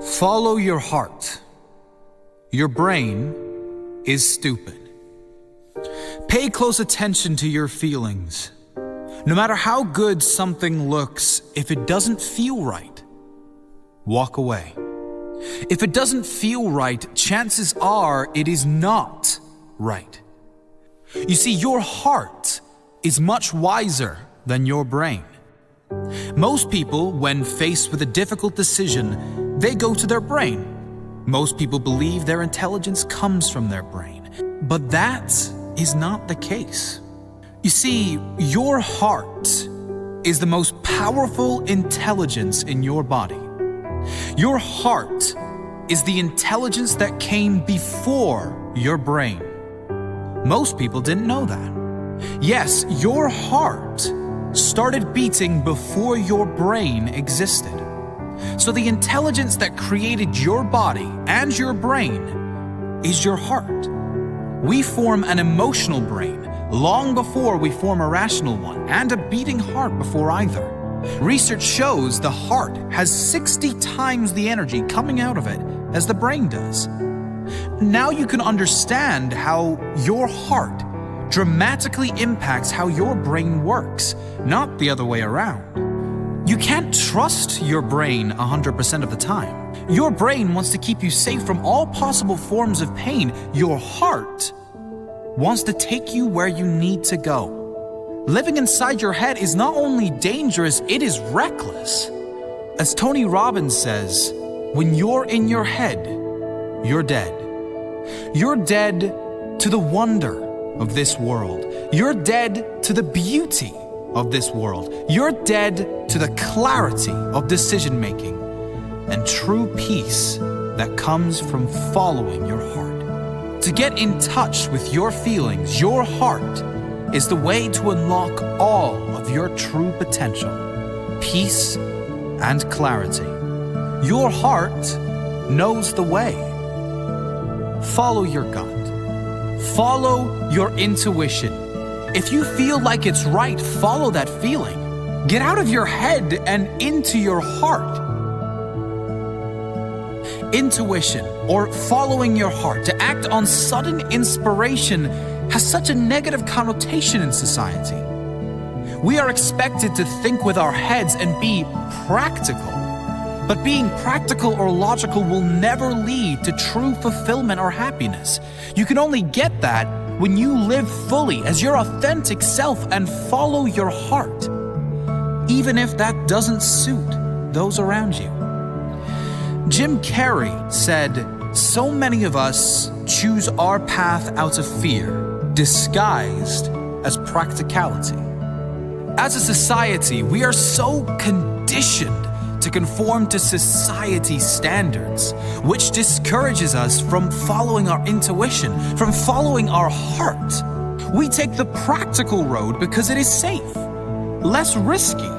Follow your heart. Your brain is stupid. Pay close attention to your feelings. No matter how good something looks, if it doesn't feel right, walk away. If it doesn't feel right, chances are it is not right. You see, your heart is much wiser than your brain. Most people, when faced with a difficult decision, they go to their brain. Most people believe their intelligence comes from their brain, but that is not the case. You see, your heart is the most powerful intelligence in your body. Your heart is the intelligence that came before your brain. Most people didn't know that. Yes, your heart started beating before your brain existed. So the intelligence that created your body and your brain is your heart. We form an emotional brain long before we form a rational one, and a beating heart before either. Research shows the heart has 60 times the energy coming out of it as the brain does. Now you can understand how your heart dramatically impacts how your brain works, not the other way around. You can't trust your brain 100% of the time. Your brain wants to keep you safe from all possible forms of pain. Your heart wants to take you where you need to go. Living inside your head is not only dangerous, it is reckless. As Tony Robbins says, when you're in your head, you're dead. You're dead to the wonder of this world. You're dead to the beauty of this world. You're dead to the clarity of decision making and true peace that comes from following your heart. To get in touch with your feelings, your heart is the way to unlock all of your true potential, peace and clarity. Your heart knows the way. Follow your gut. Follow your intuition. If you feel like it's right, follow that feeling. Get out of your head and into your heart. Intuition, or following your heart, to act on sudden inspiration, has such a negative connotation in society. We are expected to think with our heads and be practical. But being practical or logical will never lead to true fulfillment or happiness. You can only get that when you live fully as your authentic self and follow your heart, even if that doesn't suit those around you. Jim Carrey said, "So many of us choose our path out of fear, disguised as practicality." As a society, we are so conditioned to conform to society's standards, which discourages us from following our intuition, from following our heart. We take the practical road because it is safe, less risky.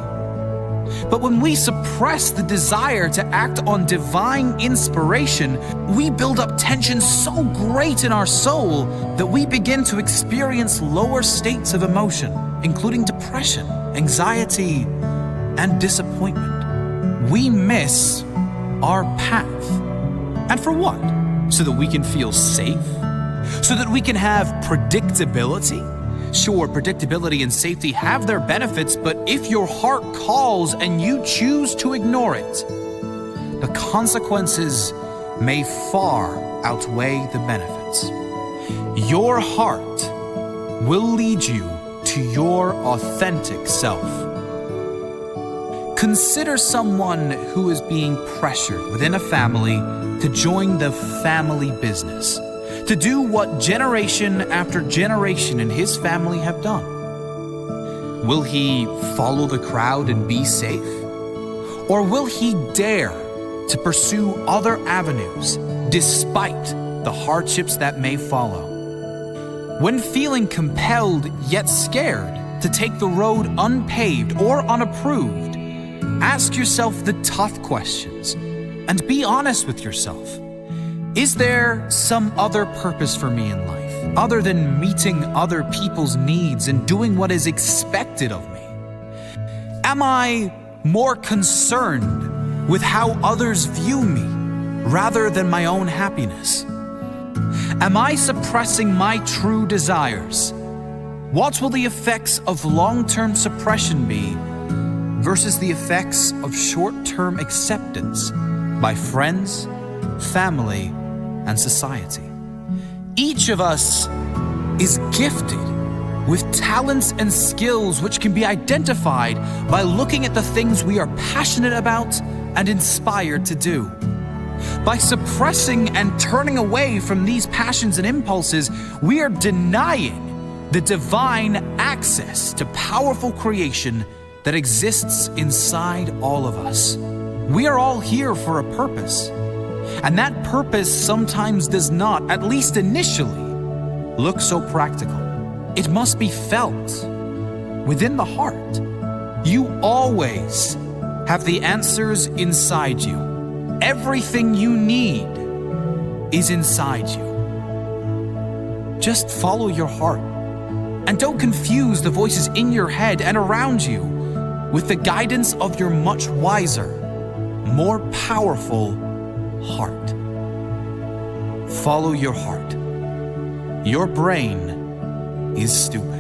But when we suppress the desire to act on divine inspiration, we build up tension so great in our soul that we begin to experience lower states of emotion, including depression, anxiety, and disappointment. We miss our path. And for what? So that we can feel safe? So that we can have predictability? Sure, predictability and safety have their benefits, but if your heart calls and you choose to ignore it, the consequences may far outweigh the benefits. Your heart will lead you to your authentic self. Consider someone who is being pressured within a family to join the family business, to do what generation after generation in his family have done. Will he follow the crowd and be safe? Or will he dare to pursue other avenues despite the hardships that may follow? When feeling compelled yet scared to take the road unpaved or unapproved, ask yourself the tough questions and be honest with yourself. Is there some other purpose for me in life, other than meeting other people's needs and doing what is expected of me? Am I more concerned with how others view me rather than my own happiness? Am I suppressing my true desires? What will the effects of long-term suppression be versus the effects of short-term acceptance by friends, family, and society? Each of us is gifted with talents and skills which can be identified by looking at the things we are passionate about and inspired to do. By suppressing and turning away from these passions and impulses, we are denying the divine access to powerful creation that exists inside all of us. We are all here for a purpose, and that purpose sometimes does not, at least initially, look so practical. It must be felt within the heart. You always have the answers inside you. Everything you need is inside you. Just follow your heart, and don't confuse the voices in your head and around you with the guidance of your much wiser, more powerful heart. Follow your heart. Your brain is stupid.